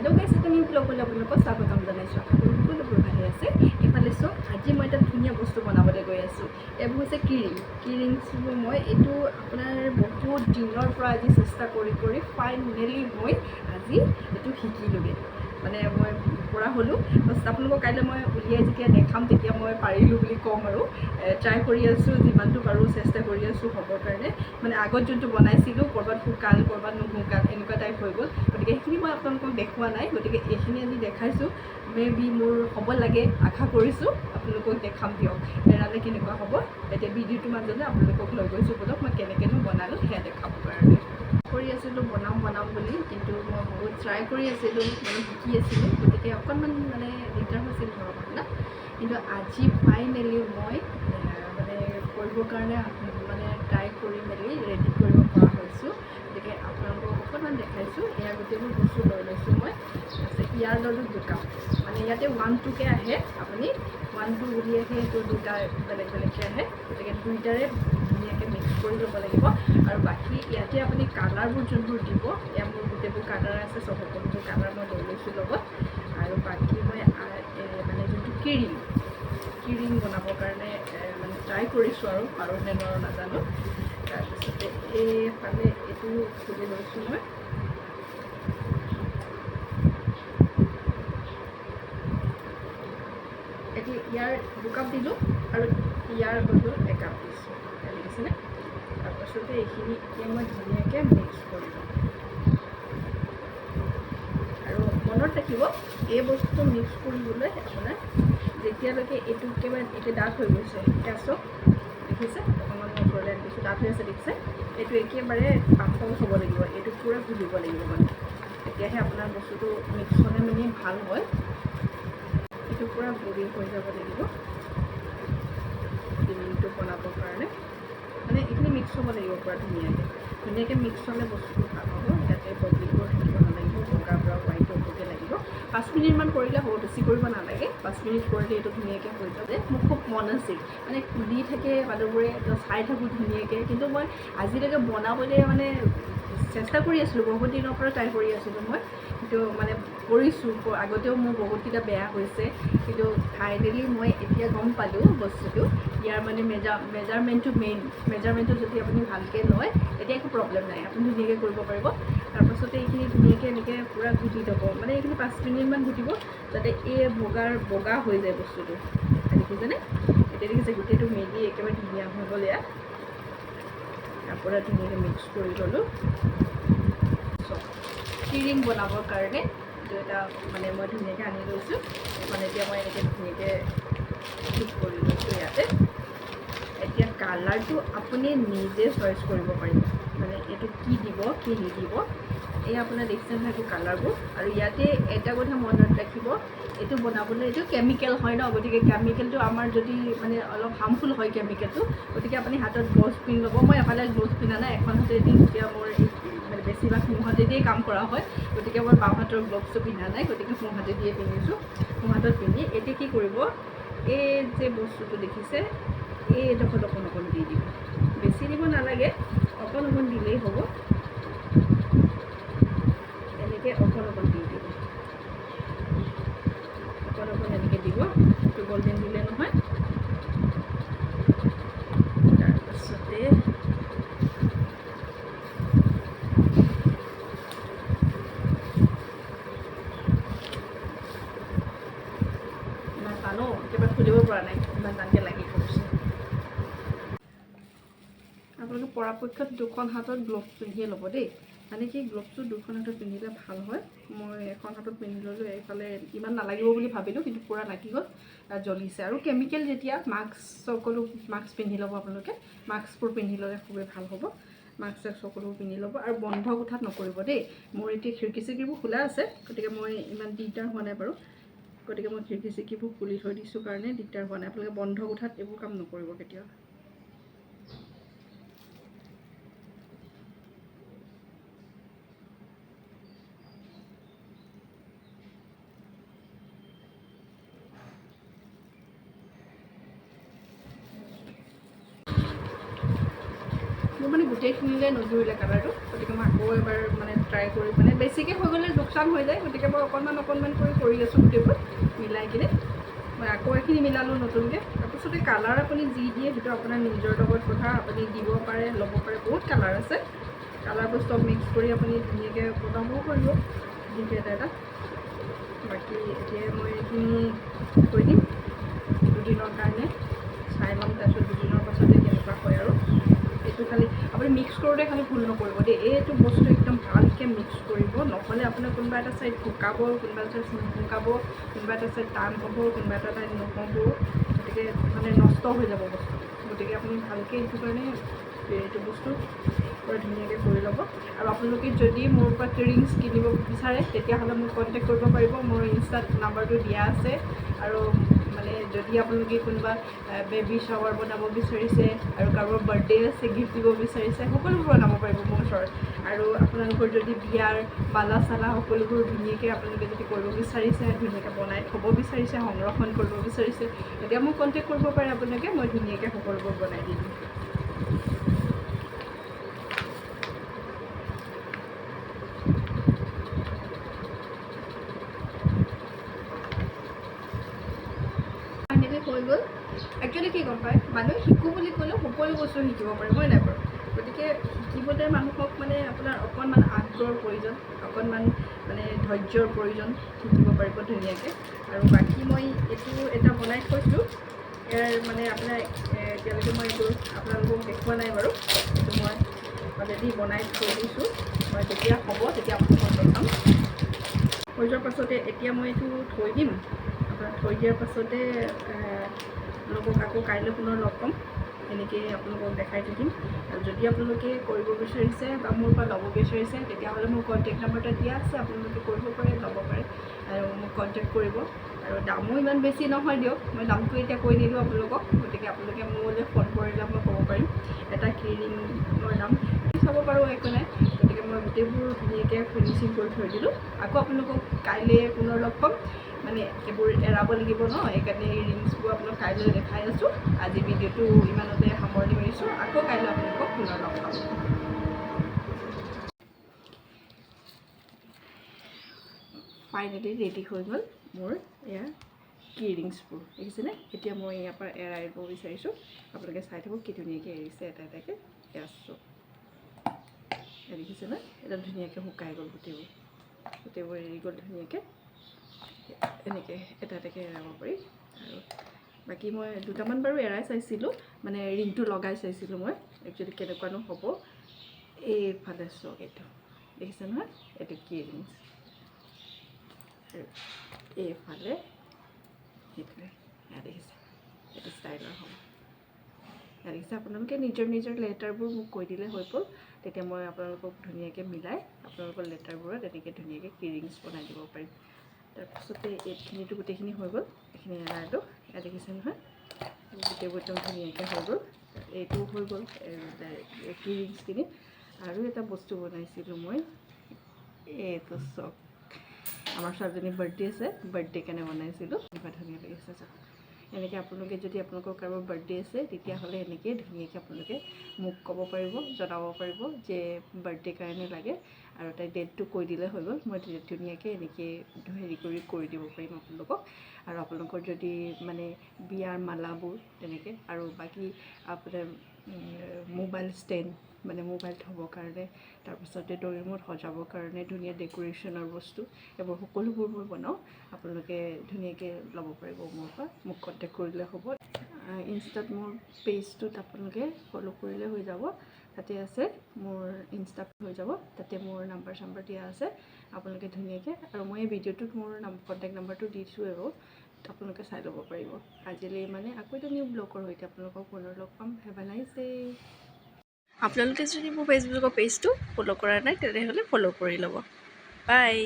Hello' গাইছ, এটা new ব্লগলৈ আপোনালোকক স্বাগতম জনাইছোঁ। আশা কৰোঁ সকলোবোৰ ভালে আছে। এইফালে চাওক, আজি মই এটা ধুনীয়া বস্তু বনাবলৈ গৈ আছোঁ। এইবোৰ হৈছে কিৰিংছবোৰ। মই এইটো আপোনাৰ বহুত দিনৰ পৰা আজি চেষ্টা কৰি ফাইনেলি মই আজি এইটো শিকিলোঁগৈ। মানে মই পৰা হ'লোঁ। আপোনালোকক কাইলৈ মই উলিয়াই যেতিয়া দেখাম তেতিয়া মই পাৰিলোঁ বুলি ক'ম আৰু ট্ৰাই কৰি আছোঁ, যিমানটো পাৰোঁ চেষ্টা কৰি আছোঁ হ'বৰ কাৰণে। মানে আগত যোনটো বনাইছিলোঁ ক'ৰবাত শুকাল ক'ৰবাত নুশুকাল এনেকুৱা টাইপ হৈ গ'ল। গতিকে সেইখিনি মই আপোনালোকক দেখুওৱা নাই, গতিকে এইখিনি আজি দেখাইছোঁ। মে বি মোৰ হ'ব লাগে, আশা কৰিছোঁ। আপোনালোকক দেখাম দিয়ক তেনেহ'লে কেনেকুৱা হ'ব। এতিয়া ভিডিঅ'টোৰ মাজতে আপোনালোকক লৈ গৈছোঁ বলক, মই কেনেকৈনো বনালোঁ সেয়া দেখাবৰ কাৰণে। কৰি আছিলোঁ বনাম বুলি, কিন্তু মই বহুত ট্ৰাই কৰি আছিলোঁ, মানে শিকি আছিলোঁ। গতিকে অকণমান মানে দিগদাৰ হৈছিল ধৰক আপোনাৰ। কিন্তু আজি ফাইনেলি মই মানে কৰিবৰ কাৰণে মানে ট্ৰাই কৰি মেলি ৰেডি কৰিব পৰা হৈছোঁ। গতিকে আপোনালোকক অকণমান দেখাইছোঁ। এয়া গোটেইবোৰ বস্তু লৈ লৈছোঁ মই। তাৰপিছত ইয়াৰ ললোঁ 2 কাপ, মানে ইয়াতে 1-2কৈ আহে, আপুনি 1-2 বুলি আহে, এইটো 2টা বেলেগ বেলেগকৈ আহে। গতিকে দুইটাৰে ধুনীয়াকৈ মিক্স কৰি ল'ব লাগিব। আৰু বাকী ইয়াতে আপুনি কালাৰবোৰ যোনবোৰ দিব, এয়া মোৰ গোটেইবোৰ কালাৰ আছে, চব সকলোবোৰ কালাৰ মই লৈ লৈছোঁ লগত। আৰু বাকী মই মানে যোনটো কিৰিং বনাবৰ কাৰণে মানে ট্ৰাই কৰিছোঁ আৰু পাৰোঁ নে নোৱাৰোঁ নাজানো। তাৰপিছতে এইফালে এইটো খুলি লৈছোঁ মই। এতিয়া ইয়াৰ 2 কাপ দিলোঁ আৰু ইয়াৰ গ'লোঁ 1 কাপ দিছোঁ, দেখিছেনে? তাৰপাছতে এইখিনি এতিয়া মই ধুনীয়াকৈ মিক্স কৰি লওঁ। আৰু মনত ৰাখিব, এই বস্তুটো মিক্স কৰিবলৈ আপোনাৰ যেতিয়ালৈকে এইটো একেবাৰে এতিয়া ডাঠ হৈ গৈছে, এতিয়া চাওক দেখিছে, অকণমান মই ওপৰলৈ আনিছোঁ, ডাঠ হৈ আছে দেখিছে? এইটো একেবাৰে পাতল হ'ব লাগিব, এইটো পূৰা ঘুলিব লাগিব মানে, তেতিয়াহে আপোনাৰ বস্তুটো মিক্স হ'লে মানে ভাল হয়। এইটো পূৰা গুড়ি হৈ যাব লাগিব কিৰিংটো বনাবৰ কাৰণে। মানে এইখিনি মিক্স হ'ব লাগিব পূৰা ধুনীয়াকৈ মিক্স হ'লে বস্তুটো ভাল হ'ব। ইয়াতে ববলিবোৰ থাকিব নালাগিব, বগাৰ পৰা হোৱাইট হ'বগৈ লাগিব। 5 মিনিটমান কৰিলে হ'ব, বেছি কৰিব নালাগে। 5 মিনিট কৰিলে এইটো ধুনীয়াকৈ হৈ যাব। মোৰ খুব মন আছিল, মানে কুলি থাকে মানুহবোৰে, চাই থাকোঁ ধুনীয়াকৈ, কিন্তু মই আজিলৈকে বনাবলৈ মানে চেষ্টা কৰি আছিলোঁ, বহুত দিনৰ পৰা ট্ৰাই কৰি আছিলোঁ মই। কিন্তু মানে কৰিছোঁ, আগতেও মোৰ বহুতকেইটা বেয়া হৈছে, কিন্তু ফাইনেলি মই এতিয়া গম পালোঁ বস্তুটো। ইয়াৰ মানে মেজাৰমেণ্টটো যদি আপুনি ভালকৈ লয় তেতিয়া একো প্ৰব্লেম নাই, আপুনি ধুনীয়াকৈ কৰিব পাৰিব। তাৰপাছতে এইখিনি ধুনীয়াকৈ এনেকৈ পূৰা ঘুটি থ'ব, মানে এইখিনি 5 মিনিটমান ঘুটিব, যাতে এই বগা হৈ যায় বস্তুটো। দেখিছেনে? এতিয়া দেখিছে গোটেইটো মেলি একেবাৰে ধুনীয়া হৈ গ'ল। ইয়াত পূৰা ধুনীয়াকৈ মিক্স কৰি ল'লোঁ। কিৰিং বনাবৰ কাৰণে এইটো এটা মানে মই ধুনীয়াকৈ আনি লৈছোঁ। মানে এতিয়া মই এনেকৈ ধুনীয়াকৈ ঠিক কৰি লৈছোঁ ইয়াতে। এতিয়া কালাৰটো আপুনি নিজে চইচ কৰিব পাৰিব, মানে এইটো কি দিব কি নিদিব। এই আপোনাৰ দেখিছে নহয় এইটো কালাৰবোৰ। আৰু ইয়াতে এটা কথা মনত ৰাখিব, এইটো বনাবলৈ এইটো কেমিকেল হয় ন, গতিকে কেমিকেলটো আমাৰ যদি মানে অলপ হাৰ্মফুল হয় কেমিকেলটো, গতিকে আপুনি হাতত গ্ল'ভছ পিন্ধি ল'ব। মই এফালে গ্ল'ভছ পিন্ধা নাই, এখন হাতেদি যেতিয়া মোৰ মানে বেছিভাগ সোঁ হাতেদিয়ে কাম কৰা হয়, গতিকে মই বাওঁ হাতৰ গ্ল'ভছটো পিন্ধা নাই, গতিকে সোঁ হাতেদিয়ে পিন্ধিছোঁ। সোঁ হাতত পিন্ধি এতিয়া কি কৰিব, এই যে বস্তুটো দেখিছে, এইডোখৰত অকণ দি দিব। বেছি দিব নালাগে, অকণ দিলেই হ'ব। এনেকৈ অকণ দি দিব, অকণ এনেকৈ দিব। এইটো গল্ডেন দিলে নহয়। তাৰপাছতে ইমান টানো একেবাৰে খুলিব পৰা নাই, ইমান টানকৈ লাগি কৰিছে। আপোনালোকে পৰাপক্ষত 2খন হাতত গ্ল'ভছ পিন্ধিয়ে ল'ব দেই। মানে কি গ্ল'ভছটো 2খন হাতত পিন্ধিলে ভাল হয়। মই এখন হাতত পিন্ধি ল'লোঁ, এইফালে ইমান নালাগিব বুলি ভাবিলোঁ, কিন্তু পূৰা লাগি গ'ল, জ্বলিছে। আৰু কেমিকেল যেতিয়া সকলো মাস্ক পিন্ধি ল'ব আপোনালোকে। মাস্কবোৰ পিন্ধি ল'লে খুবেই ভাল হ'ব। মাস্ক সকলোবোৰ পিন্ধি ল'ব আৰু বন্ধ কোঠাত নকৰিব দেই। মোৰ এতিয়া খিৰিকী চিৰিকীবোৰ খোলা আছে, গতিকে মই ইমান দিগদাৰ হোৱা নাই বাৰু। গতিকে মই খিৰিকী চিৰিকীবোৰ খুলি থৈ দিছোঁ কাৰণে দিগদাৰ হোৱা নাই। আপোনালোকে বন্ধ কোঠাত এইবোৰ কাম নকৰিব কেতিয়াও। মানে গোটেইখিনিলে নজুৰিলে কালাৰটো, গতিকে মই আকৌ এবাৰ মানে ট্ৰাই কৰি মানে বেছিকৈ হৈ গ'লে লোকচান হৈ যায়, গতিকে মই অকণমান কৰি আছোঁ গোটেইবোৰ মিলাই কিনে। মই আকৌ এইখিনি মিলালোঁ নতুনকৈ। তাৰপিছতে কালাৰ আপুনি যি দিয়ে সেইটো আপোনাৰ নিজৰ লগত কথা, আপুনি দিব পাৰে ল'ব পাৰে, বহুত কালাৰ আছে। কালাৰবোৰ চব মিক্স কৰি আপুনি ধুনীয়াকৈ বনাবও পাৰিব ধুনীয়াকৈ এটা। বাকী এতিয়া মই এইখিনি থৈ দিম দুদিনৰ কাৰণে, চাই ল'ম তাৰপিছত দুদিনৰ পাছতে কেনেকুৱা হয় আৰু। এইটো খালি আপুনি মিক্স কৰোঁতে খালি ভুল নকৰিব দেই, এইটো বস্তু একদম ভালকৈ মিক্স কৰিব, নহ'লে আপোনাৰ কোনোবা এটা ছাইড শুকাব, কোনোবা এটা ছাইড নুশুকাব, কোনোবা এটা ছাইড টান হ'ব, কোনোবা এটা ছাইড নহ'ব, গতিকে মানে নষ্ট হৈ যাব বস্তু। গতিকে আপুনি ভালকৈ এইটো কাৰণে এইটো বস্তু পুৰা ধুনীয়াকৈ কৰি ল'ব। আৰু আপোনালোকে যদি মোৰ পৰা ৰিংছ কিনিব বিচাৰে তেতিয়াহ'লে মোক কণ্টেক্ট কৰিব পাৰিব, মোৰ ইনষ্টাত নাম্বাৰটো দিয়া আছে। আৰু মানে যদি আপোনালোকে কোনোবা বেবী শ্বাৱাৰ বনাব বিচাৰিছে আৰু কাৰোবাৰ বাৰ্থডে আছে গিফ্ট দিব বিচাৰিছে, সকলোবোৰ বনাব পাৰিব মোৰ ওচৰত। আৰু আপোনালোকৰ যদি বিয়াৰ বালা চালা সকলোবোৰ ধুনীয়াকৈ আপোনালোকে যদি কৰিব বিচাৰিছে, ধুনীয়াকৈ বনাই থ'ব বিচাৰিছে, সংৰক্ষণ কৰিব বিচাৰিছে, তেতিয়া মোক কণ্টেক্ট কৰিব পাৰে আপোনালোকে, মই ধুনীয়াকৈ সকলোবোৰ বনাই দিম। হৈ গ'ল। একচুৱেলি কি গম পায়, মানুহে শিকোঁ বুলি ক'লেও সকলো বস্তু শিকিব পাৰে, হয় নাই বাৰু? গতিকে শিকিবলৈ মানুহক মানে আপোনাৰ অকণমান আগ্ৰহৰ প্ৰয়োজন, অকণমান মানে ধৈৰ্যৰ প্ৰয়োজন, শিকিব পাৰিব ধুনীয়াকৈ। আৰু বাকী মই এইটো এটা বনাই থৈছোঁ, ইয়াৰ মানে আপোনাৰ এতিয়ালৈকে মই এইটো আপোনালোকক দেখুওৱা নাই বাৰু। এইটো মই অলৰেডি বনাই থৈ দিছোঁ, মই যেতিয়া হ'ব তেতিয়া আপোনালোকক দেখাম। হৈ যোৱাৰ পাছতে এতিয়া মই এইটো থৈ দিম। থৈ দিয়াৰ পাছতে আপোনালোকক আকৌ কাইলৈ পুনৰ লগ পাম, এনেকৈ আপোনালোকক দেখাই থাকিম। আৰু যদি আপোনালোকে কৰিব বিচাৰিছে বা মোৰ পৰা ল'ব বিচাৰিছে তেতিয়াহ'লে মোৰ কণ্টেক্ট নাম্বাৰ এটা দিয়া আছে, আপোনালোকে কৰিব পাৰে, ল'ব পাৰে আৰু মোক কণ্টেক্ট কৰিব। আৰু দামো ইমান বেছি নহয় দিয়ক, মই দামটো এতিয়া কৈ নিদিওঁ আপোনালোকক, গতিকে আপোনালোকে মোলৈ ফোন কৰিলে মই ক'ব পাৰিম এটা কি ৰিঙৰ দাম চাব পাৰোঁ, একো নাই। গতিকে মই গোটেইবোৰ ধুনীয়াকৈ ফিনিচিং কৰি থৈ দিলোঁ। আকৌ আপোনালোকক কাইলৈ পুনৰ লগ পাম, মানে এইবোৰ এৰাব লাগিব ন, সেইকাৰণে এই ৰিংছবোৰ আপোনাক কাইলৈ দেখাই আছোঁ। আজি ভিডিঅ'টো ইমানতে সামৰণি মাৰিছোঁ, আকৌ কাইলৈ আপোনালোকক পুনৰ লগ পাম। ফাইনেলি ৰেডি হৈ গ'ল মোৰ এয়া কি ৰিংছবোৰ, দেখিছেনে? এতিয়া মই ইয়াৰ পৰা এৰাব বিচাৰিছোঁ, আপোনালোকে চাই থাকক কি ধুনীয়াকৈ এৰিছে এটা এটাকৈ। আছোঁ দেখিছেনে? এটা ধুনীয়াকৈ শুকাই গ'ল, গোটেইবোৰ এৰি গ'ল ধুনীয়াকৈ। এনেকৈ এটা এটাকৈ এৰাব পাৰি। আৰু বাকী মই দুটামান বাৰু এৰাই চাইছিলোঁ, মানে ৰিংটো লগাই চাইছিলোঁ মই একচুৱেলি কেনেকুৱানো হ'ব। এইফালে চাওক, এইটো দেখিছে নহয়, এইটো কি ৰিংছ, আৰু এইফালে সেইটোৱে দেখিছে, এইটো ষ্টাইলৰ হ'ব। দেখিছে, আপোনালোকে নিজৰ লেটাৰবোৰ মোক কৈ দিলে হৈ গ'ল, তেতিয়া মই আপোনালোকক ধুনীয়াকৈ মিলাই আপোনালোকৰ লেটাৰবোৰত এনেকৈ ধুনীয়াকৈ কি ৰিংছ বনাই দিব পাৰিম। তাৰপিছতে এইখিনিতো গোটেইখিনি হৈ গ'ল, এইখিনি এৰাইটো এয়া দেখিছে নহয়, গোটেইবোৰ একদম ধুনীয়াকৈ হৈ গ'ল। এইটোও হৈ গ'ল কি ৰিংছখিনি। আৰু এটা বস্তু বনাইছিলোঁ মই, এইটো চাওক, আমাৰ ছোৱালীজনীৰ বাৰ্থডে আছে, বাৰ্থডে কাৰণে বনাইছিলোঁ, এনেকুৱা ধুনীয়া লাগিছে চাওক। এনেকৈ আপোনালোকে যদি আপোনালোকৰ কাৰোবাৰ বাৰ্থডে আছে তেতিয়াহ'লে এনেকৈ ধুনীয়াকৈ আপোনালোকে মোক ক'ব পাৰিব, জনাব পাৰিব যে বাৰ্থডে কাৰণে লাগে, আৰু তাই ডেটটো কৈ দিলে হৈ গ'ল। মই ধুনীয়াকৈ এনেকৈ হেৰি কৰি দিব পাৰিম আপোনালোকক। আৰু আপোনালোকৰ যদি মানে বিয়াৰ মালাবোৰ তেনেকৈ, আৰু বাকী আপোনাৰ মোবাইল ষ্টেণ্ড, মানে মোবাইল থ'বৰ কাৰণে, তাৰপিছতে ডৰিমত সজাবৰ কাৰণে ধুনীয়া ডেক'ৰেশ্যনৰ বস্তু, এইবোৰ সকলোবোৰ মই বনাওঁ। আপোনালোকে ধুনীয়াকৈ ল'ব পাৰিব মোৰ পৰা, মোক কণ্টেক্ট কৰিলে হ'ব। ইনষ্টাত মোৰ পেজটোত আপোনালোকে ফ'ল' কৰিলে হৈ যাব, তাতে আছে মোৰ ইনষ্টা হৈ যাব, তাতে মোৰ নাম্বাৰ চাম্বাৰ দিয়া আছে, আপোনালোকে ধুনীয়াকৈ। আৰু মই এই ভিডিঅ'টোত মোৰ কণ্টেক্ট নাম্বাৰটো দিছোঁ, আৰু আপোনালোকে চাই ল'ব পাৰিব। আজিলৈ মানে আকৌ এটা নিউ ব্লগৰ সৈতে আপোনালোকক পুনৰ লগ পাম। Have a nice day. আপোনালোকে যদি মোৰ ফেচবুকৰ পেজটো ফ'ল' কৰা নাই তেনেহ'লে ফ'ল' কৰি ল'ব। বাই।